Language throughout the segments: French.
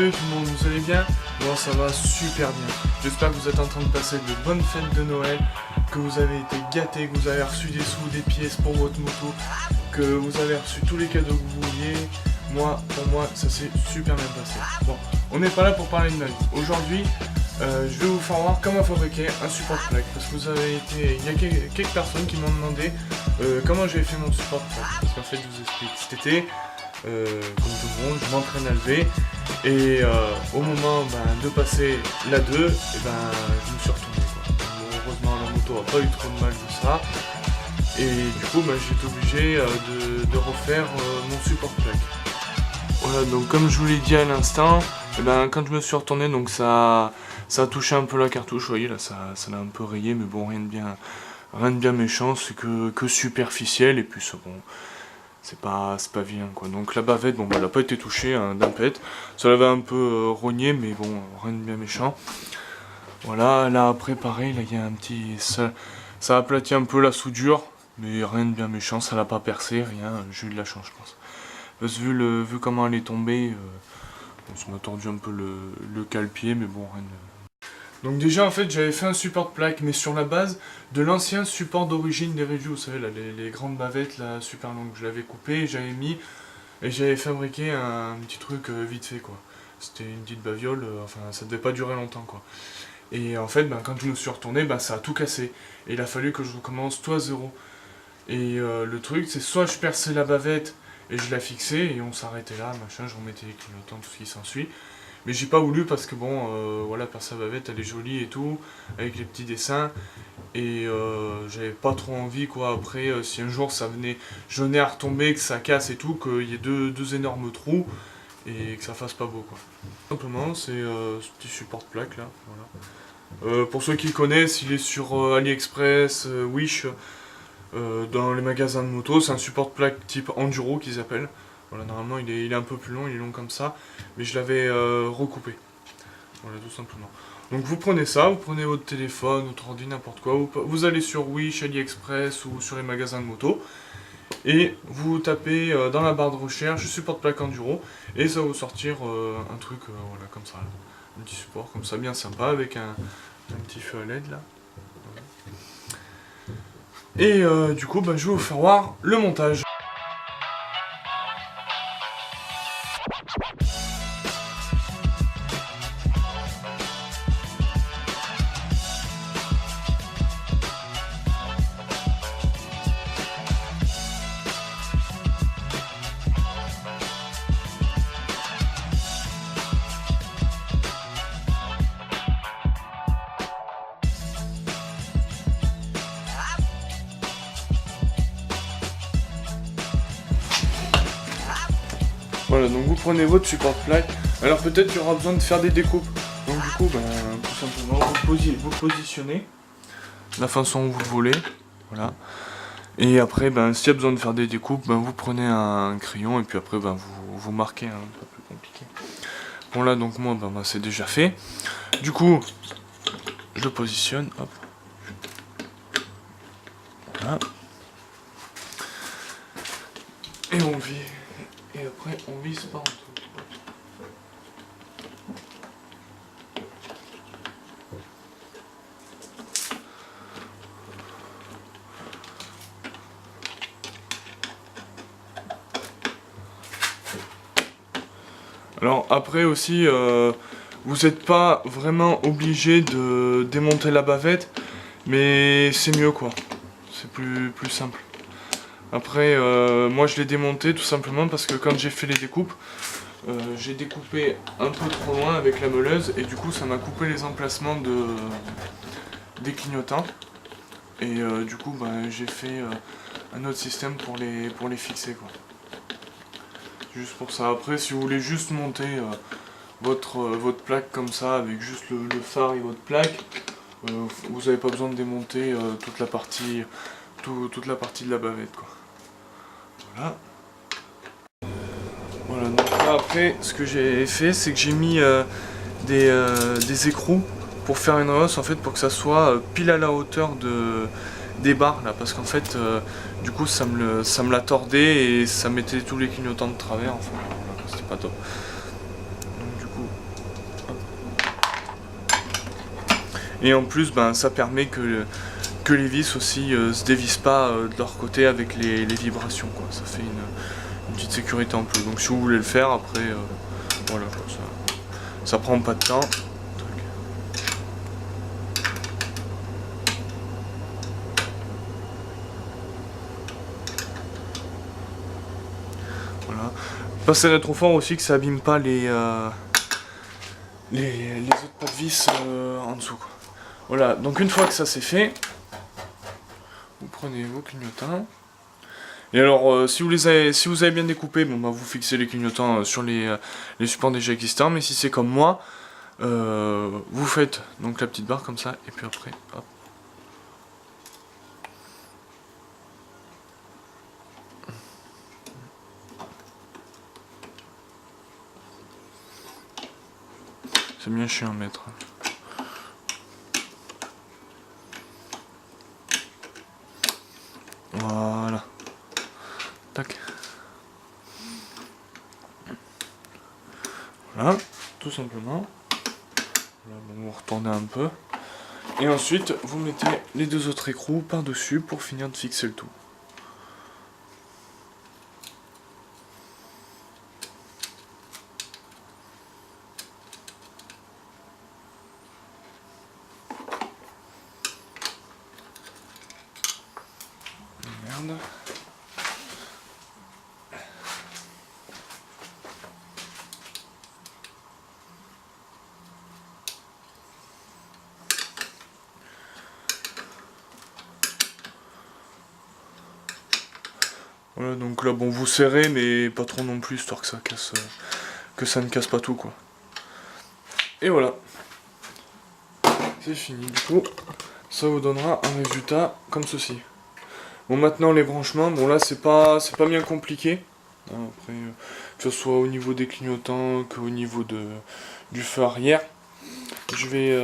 Salut tout le monde, vous allez bien? Moi ça va super bien. J'espère que vous êtes en train de passer de bonnes fêtes de Noël, que vous avez été gâtés, que vous avez reçu des sous, des pièces pour votre moto, que vous avez reçu tous les cadeaux que vous vouliez. Pour moi, ça s'est super bien passé. Bon, on n'est pas là pour parler de ma vie. Aujourd'hui, je vais vous faire voir comment fabriquer un support plaque. Parce que il y a quelques personnes qui m'ont demandé comment j'ai fait mon support plaque. Parce qu'en fait, je vous explique, cet été, comme tout le monde, je m'entraîne à lever. Et au moment de passer la 2, je me suis retourné. Heureusement, la moto n'a pas eu trop de mal de ça. Et du coup, j'ai été obligé de refaire mon support plaque. Voilà, donc comme je vous l'ai dit à l'instant, quand je me suis retourné, donc ça a touché un peu la cartouche, vous voyez là, ça l'a un peu rayé, mais bon, rien de bien méchant, c'est que superficiel, et puis bon, c'est pas vilain quoi. Donc la bavette, bon, elle n'a pas été touchée d'un pet, ça l'avait un peu rogné, mais bon, rien de bien méchant. Voilà, là après pareil, là il y a un petit, ça aplatit un peu la soudure, mais rien de bien méchant, ça l'a pas percé, rien, j'ai eu de la chance je pense. Parce que vu comment elle est tombée, ça m'a tordu un peu le cale-pied, mais bon, rien de... Donc déjà, en fait, j'avais fait un support plaque, mais sur la base de l'ancien support d'origine des Review, vous savez, là, les grandes bavettes, là, super longues, je l'avais coupé, j'avais mis, et j'avais fabriqué un petit truc vite fait, quoi. C'était une petite baviole, enfin, ça devait pas durer longtemps, quoi. Et en fait, quand je me suis retourné, ça a tout cassé. Et il a fallu que je recommence tout à zéro. Et le truc, c'est soit je perçais la bavette, et je la fixais et on s'arrêtait là, machin, je remettais les clignotants, tout ce qui s'ensuit. Mais j'ai pas voulu parce que bon, voilà, percer la bavette, elle est jolie et tout, avec les petits dessins. Et j'avais pas trop envie quoi, après, si un jour je venais à retomber, que ça casse et tout, qu'il y ait deux énormes trous, et que ça fasse pas beau quoi. Simplement, c'est ce petit support plaque là, voilà. Pour ceux qui connaissent, il est sur AliExpress, Wish, dans les magasins de moto. C'est un support plaque type enduro qu'ils appellent. Voilà, normalement il est un peu plus long, il est long comme ça, mais je l'avais recoupé. Voilà, tout simplement. Donc vous prenez ça, vous prenez votre téléphone, votre ordi, n'importe quoi, vous allez sur Wish, AliExpress ou sur les magasins de moto, et vous tapez dans la barre de recherche support plaque enduro, et ça va vous sortir un truc voilà, comme ça, là. Un petit support comme ça, bien sympa, avec un petit feu à LED là. Et du coup, je vais vous faire voir le montage. Voilà, donc vous prenez votre support plaque. Alors peut-être qu'il y aura besoin de faire des découpes. Donc du coup, tout simplement, vous positionnez de la façon où vous le voulez. Voilà. Et après, s'il y a besoin de faire des découpes, vous prenez un crayon et puis après, vous marquez, un peu plus compliqué. Bon là, donc moi, c'est déjà fait. Du coup, je le positionne, hop. Voilà. Et on vise. Et après, on vise par en dessous. Alors après aussi, vous n'êtes pas vraiment obligé de démonter la bavette, mais c'est mieux quoi, c'est plus simple. Après, moi je l'ai démonté tout simplement parce que quand j'ai fait les découpes, j'ai découpé un peu trop loin avec la meuleuse et du coup ça m'a coupé les emplacements des clignotants. Et du coup j'ai fait un autre système pour les fixer quoi. Juste pour ça. Après si vous voulez juste monter votre plaque comme ça avec juste le phare et votre plaque, vous n'avez pas besoin de démonter toute la partie de la bavette quoi. Voilà. Voilà, donc là après ce que j'ai fait c'est que j'ai mis des écrous pour faire une hausse en fait pour que ça soit pile à la hauteur des barres là parce qu'en fait du coup ça me l'a tordé et ça mettait tous les clignotants de travers enfin c'était pas top. Donc du coup Et en plus ben, ça permet que les vis aussi se dévissent pas de leur côté avec les vibrations quoi. Ça fait une petite sécurité en plus. Donc si vous voulez le faire après voilà quoi, ça prend pas de temps. Voilà. Pas serrer trop fort aussi que ça abîme pas les autres pas de vis en dessous quoi. Voilà, donc une fois que ça c'est fait, vous prenez vos clignotants. Et alors si vous avez bien découpé, bon bah vous fixez les clignotants sur les supports déjà existants, mais si c'est comme moi, vous faites donc la petite barre comme ça, et puis après, hop. C'est bien chiant à mettre. Voilà. Tac. Voilà, tout simplement. Voilà, bon, vous retournez un peu. Et ensuite, vous mettez les deux autres écrous par-dessus pour finir de fixer le tout. Merde. Voilà, donc là bon vous serrez mais pas trop non plus histoire que ça casse que ça ne casse pas tout quoi. Et voilà. C'est fini du coup. Ça vous donnera un résultat comme ceci. Bon maintenant les branchements, bon là c'est pas bien compliqué. Après que ce soit au niveau des clignotants qu'au niveau du feu arrière. Je vais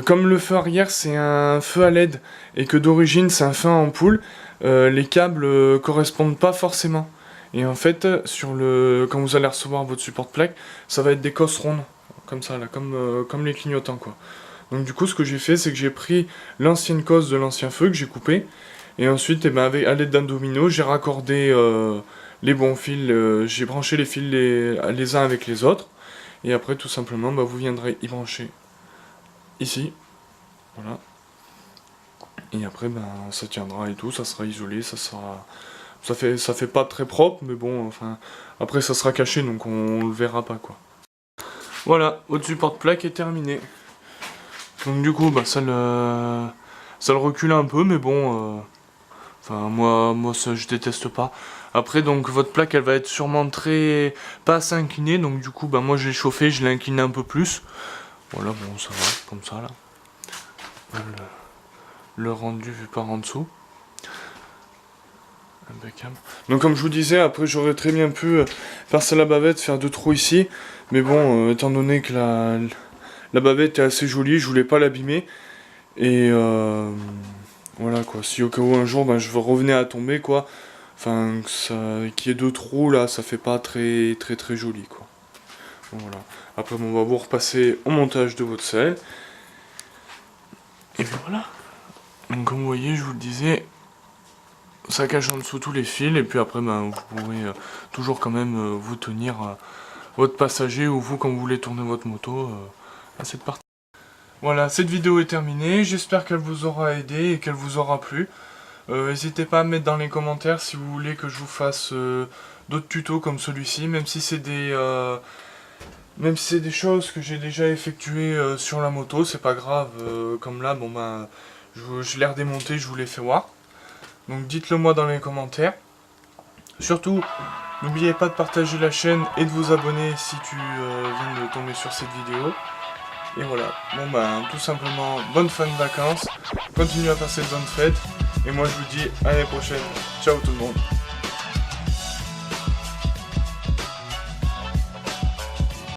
comme le feu arrière c'est un feu à LED et que d'origine c'est un feu à ampoule, les câbles correspondent pas forcément. Et en fait, quand vous allez recevoir votre support plaque, ça va être des cosses rondes, comme ça là, comme les clignotants quoi. Donc du coup ce que j'ai fait c'est que j'ai pris l'ancienne cosse de l'ancien feu que j'ai coupé, et ensuite à l'aide d'un domino j'ai raccordé les bons fils, j'ai branché les fils les uns avec les autres, et après tout simplement bah, vous viendrez y brancher ici, voilà, et après ben ça tiendra et tout, ça sera isolé, ça fait pas très propre, mais bon enfin après ça sera caché donc on le verra pas quoi. Voilà, votre support plaque est terminé. Donc du coup bah ça le recule un peu, mais bon enfin moi ça je déteste pas. Après donc votre plaque elle va être sûrement pas assez inclinée, donc du coup bah moi je l'ai chauffé, je l'ai incliné un peu plus. Voilà, bon ça va, comme ça là. Le rendu vu par en dessous. Impeccable. Donc comme je vous disais, après j'aurais très bien pu passer la bavette, faire 2 trous ici. Mais bon, étant donné que la bavette est assez jolie, je voulais pas l'abîmer. Et voilà quoi, si au cas où un jour ben, je revenais à tomber quoi, enfin qu'il y ait 2 trous là, ça fait pas très joli quoi. Bon, voilà. Après bon, on va vous repasser au montage de votre selle. Et puis voilà. Donc comme vous voyez, je vous le disais, ça cache en dessous tous les fils, et puis après ben, vous pourrez toujours quand même vous tenir votre passager, ou vous quand vous voulez tourner votre moto à cette partie. Voilà, cette vidéo est terminée, j'espère qu'elle vous aura aidé et qu'elle vous aura plu. N'hésitez pas à me mettre dans les commentaires si vous voulez que je vous fasse d'autres tutos comme celui-ci, même si c'est des choses que j'ai déjà effectuées sur la moto, c'est pas grave, comme là, bon ben, je l'ai redémonté, je vous l'ai fait voir. Donc dites-le moi dans les commentaires. Surtout, n'oubliez pas de partager la chaîne et de vous abonner si tu viens de tomber sur cette vidéo. Et voilà, bon ben tout simplement, bonne fin de vacances, continuez à passer de bonnes fêtes, et moi je vous dis à l'année prochaine. Ciao tout le monde.